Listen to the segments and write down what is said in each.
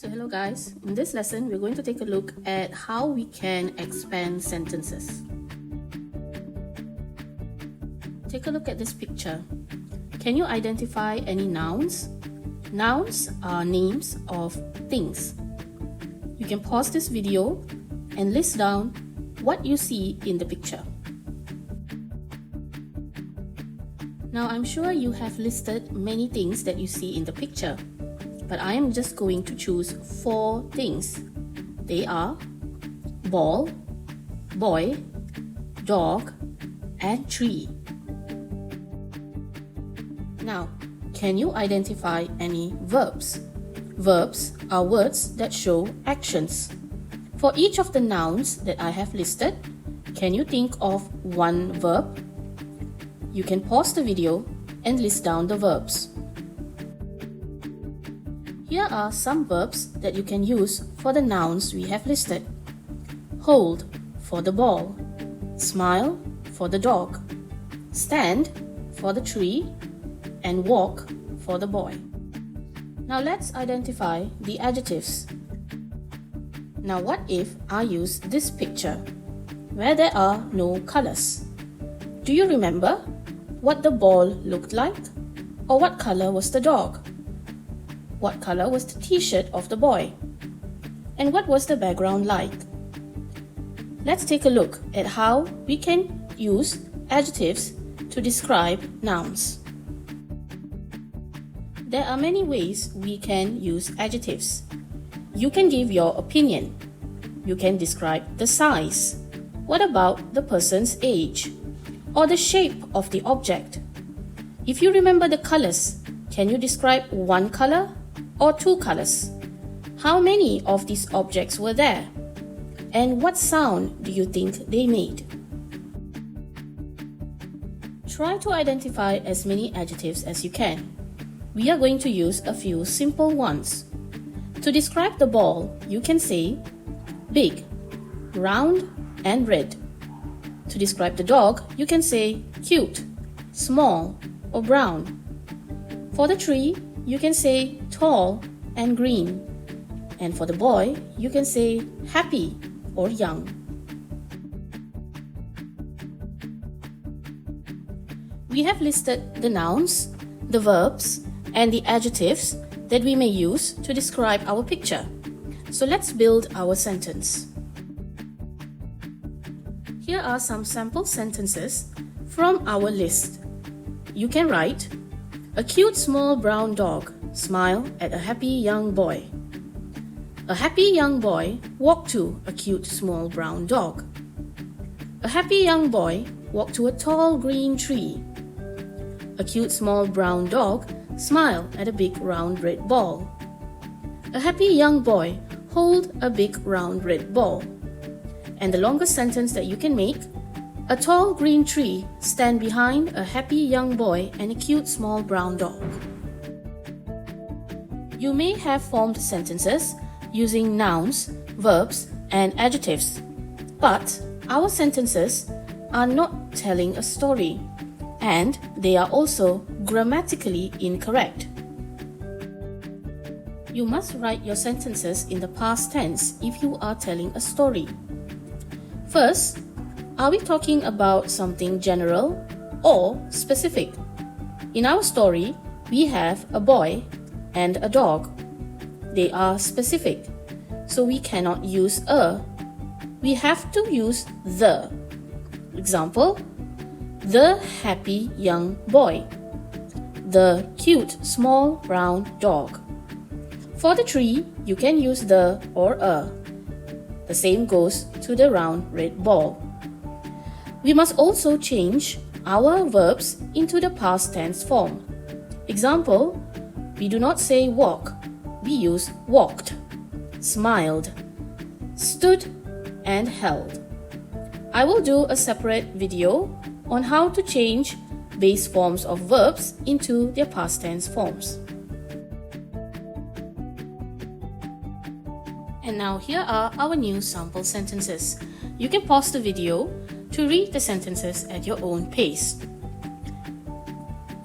So hello guys, in this lesson we're going to take a look at how we can expand sentences. Take a look at this picture. Can you identify any nouns? Nouns are names of things. You can pause this video and list down what you see in the picture. Now I'm sure you have listed many things that you see in the picture, but I am just going to choose 4 things. They are ball, boy, dog, and tree. Now, can you identify any verbs? Verbs are words that show actions. For each of the nouns that I have listed, can you think of one verb? You can pause the video and list down the verbs. Here are some verbs that you can use for the nouns we have listed. Hold for the ball, smile for the dog, stand for the tree, and walk for the boy. Now let's identify the adjectives. Now what if I use this picture where there are no colors? Do you remember what the ball looked like? Or what color was the dog? What color was the t-shirt of the boy? And what was the background like? Let's take a look at how we can use adjectives to describe nouns. There are many ways we can use adjectives. You can give your opinion. You can describe the size. What about the person's age? Or the shape of the object? If you remember the colors, can you describe one color or 2 colors? How many of these objects were there? And what sound do you think they made? Try to identify as many adjectives as you can. We are going to use a few simple ones. To describe the ball, you can say big, round, and red. To describe the dog, you can say cute, small, or brown. For the tree, you can say tall and green. And for the boy, you can say happy or young. We have listed the nouns, the verbs, and the adjectives that we may use to describe our picture. So let's build our sentence. Here are some sample sentences from our list. You can write, a cute small brown dog smiled at a happy young boy. A happy young boy walked to a cute small brown dog. A happy young boy walked to a tall green tree. A cute small brown dog smiled at a big round red ball. A happy young boy held a big round red ball. And the longest sentence that you can make, a tall green tree stand behind a happy young boy and a cute small brown dog. You may have formed sentences using nouns, verbs, and adjectives, but our sentences are not telling a story, and they are also grammatically incorrect. You must write your sentences in the past tense if you are telling a story. First, are we talking about something general or specific? In our story, we have a boy and a dog. They are specific, so we cannot use a. We have to use the. Example, the happy young boy. The cute small brown dog. For the tree, you can use the or a. The same goes to the round red ball. We must also change our verbs into the past tense form. Example, we do not say walk, we use walked, smiled, stood, and held. I will do a separate video on how to change base forms of verbs into their past tense forms. And now here are our new sample sentences. You can pause the video to read the sentences at your own pace.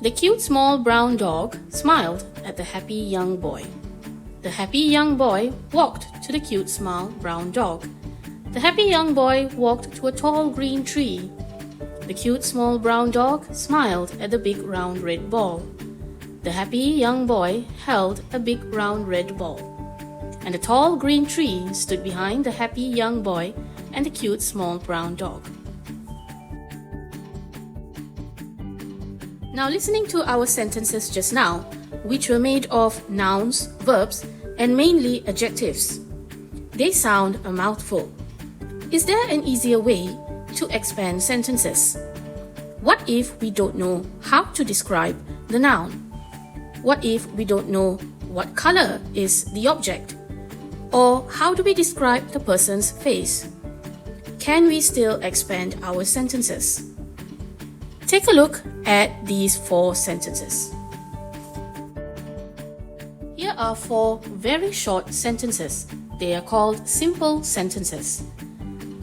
The cute small brown dog smiled at the happy young boy. The happy young boy walked to the cute small brown dog. The happy young boy walked to a tall green tree. The cute small brown dog smiled at the big round red ball. The happy young boy held a big round red ball. And the tall green tree stood behind the happy young boy and the cute small brown dog. Now listening to our sentences just now, which were made of nouns, verbs, and mainly adjectives. They sound a mouthful. Is there an easier way to expand sentences? What if we don't know how to describe the noun? What if we don't know what color is the object? Or how do we describe the person's face? Can we still expand our sentences? Take a look at these 4 sentences. Here are 4 very short sentences. They are called simple sentences.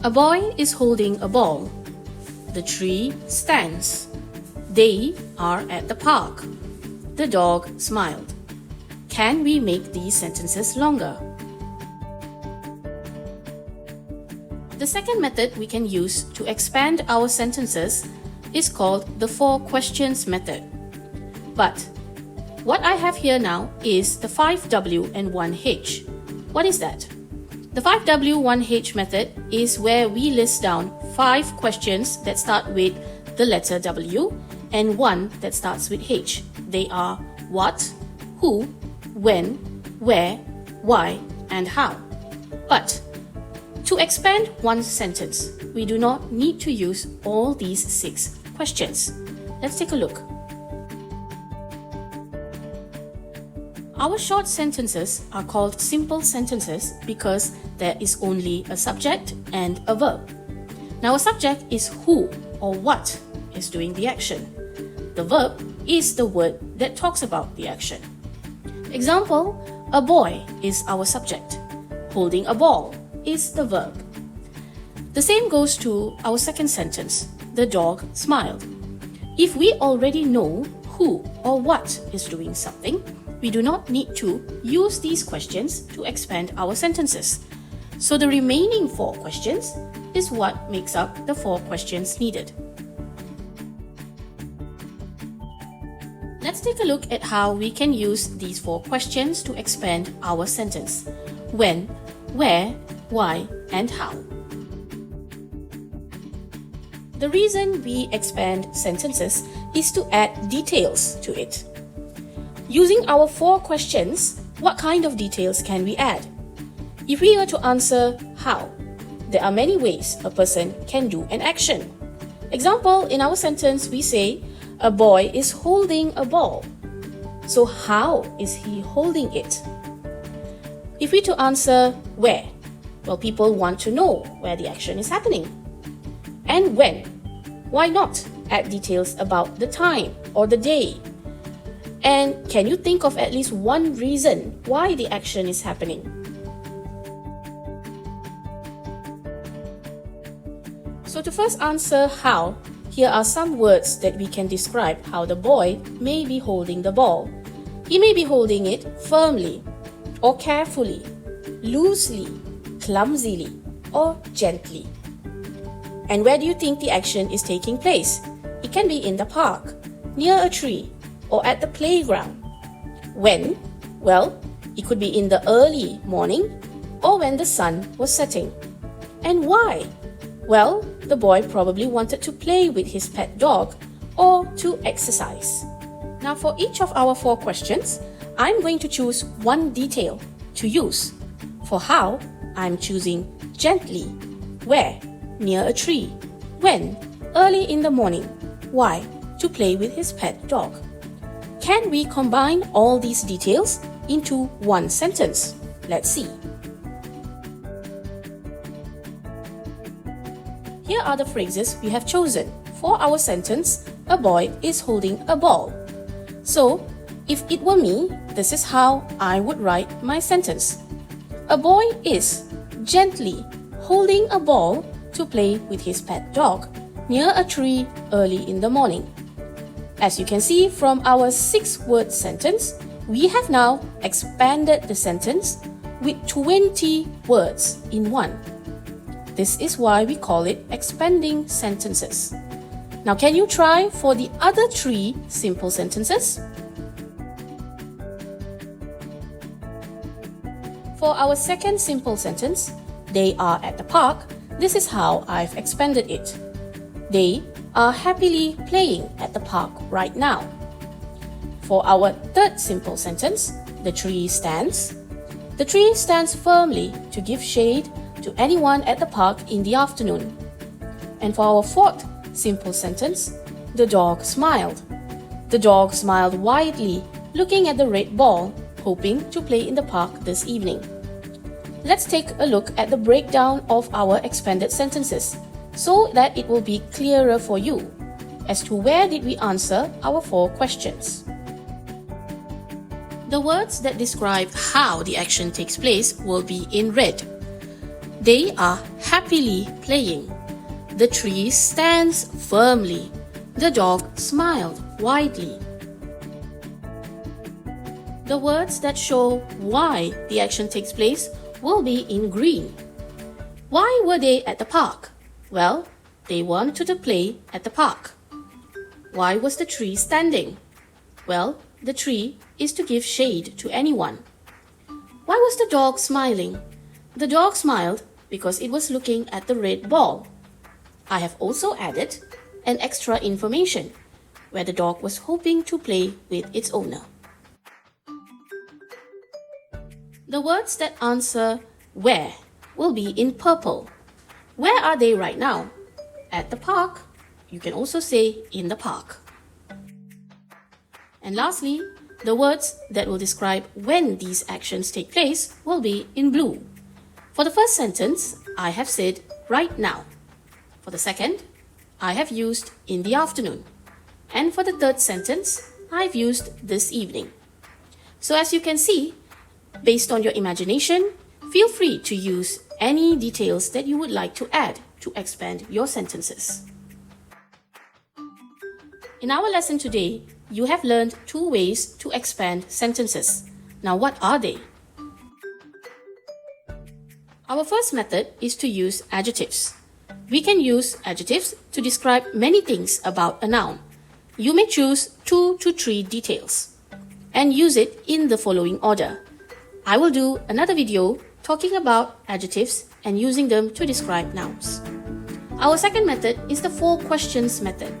A boy is holding a ball. The tree stands. They are at the park. The dog smiled. Can we make these sentences longer? The second method we can use to expand our sentences is called the 4 questions method. But what I have here now is the 5W and 1H. What is that? The 5W 1H method is where we list down 5 questions that start with the letter W and 1 that starts with H. They are what, who, when, where, why, and how. But to expand one sentence, we do not need to use all these 6 questions. Let's take a look. Our short sentences are called simple sentences because there is only a subject and a verb. Now a subject is who or what is doing the action. The verb is the word that talks about the action. Example, a boy is our subject. Holding a ball is the verb. The same goes to our second sentence. The dog smiled. If we already know who or what is doing something, we do not need to use these questions to expand our sentences. So the remaining 4 questions is what makes up the 4 questions needed. Let's take a look at how we can use these 4 questions to expand our sentence. When, where, why, and how. The reason we expand sentences is to add details to it. Using our 4 questions, what kind of details can we add? If we were to answer how, there are many ways a person can do an action. Example, in our sentence we say, a boy is holding a ball. So how is he holding it? If we to answer where, well, people want to know where the action is happening. And when, why not add details about the time or the day? And can you think of at least one reason why the action is happening? So to first answer how, here are some words that we can describe how the boy may be holding the ball. He may be holding it firmly, or carefully, loosely, clumsily, or gently. And where do you think the action is taking place? It can be in the park, near a tree, or at the playground. When? Well, it could be in the early morning or when the sun was setting. And why? Well, the boy probably wanted to play with his pet dog or to exercise. Now for each of our 4 questions, I'm going to choose one detail to use. For how, I'm choosing gently. Where? Near a tree. When? Early in the morning. Why? To play with his pet dog. Can we combine all these details into one sentence? Let's see. Here are the phrases we have chosen. For our sentence, a boy is holding a ball. So, if it were me, this is how I would write my sentence. A boy is gently holding a ball to play with his pet dog near a tree early in the morning. As you can see from our 6-word sentence, We have now expanded the sentence with 20 words in one. This is why we call it expanding sentences. Now, can you try for the other 3 simple sentences? For our second simple sentence, they are at the park, this is how I've expanded it. They are happily playing at the park right now. For our third simple sentence, the tree stands. The tree stands firmly to give shade to anyone at the park in the afternoon. And for our fourth simple sentence, the dog smiled. The dog smiled widely, looking at the red ball, hoping to play in the park this evening. Let's take a look at the breakdown of our expanded sentences so that it will be clearer for you as to where did we answer our 4 questions. The words that describe how the action takes place will be in red. They are happily playing. The tree stands firmly. The dog smiled widely. The words that show why the action takes place will be in green. Why were they at the park? Well, they wanted to play at the park. Why was the tree standing? Well, the tree is to give shade to anyone. Why was the dog smiling? The dog smiled because it was looking at the red ball. I have also added an extra information where the dog was hoping to play with its owner. The words that answer where will be in purple. Where are they right now? At the park. You can also say in the park. And lastly, the words that will describe when these actions take place will be in blue. For the first sentence, I have said right now. For the second, I have used in the afternoon. And for the third sentence, I've used this evening. So as you can see, based on your imagination, feel free to use any details that you would like to add to expand your sentences. In our lesson today, you have learned 2 ways to expand sentences. Now, what are they? Our first method is to use adjectives. We can use adjectives to describe many things about a noun. You may choose 2 to 3 details and use it in the following order. I will do another video talking about adjectives and using them to describe nouns. Our second method is the 4 questions method,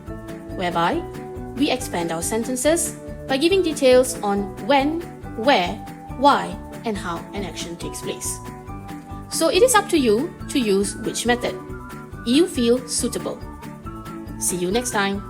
whereby we expand our sentences by giving details on when, where, why, and how an action takes place. So it is up to you to use which method you feel suitable. See you next time.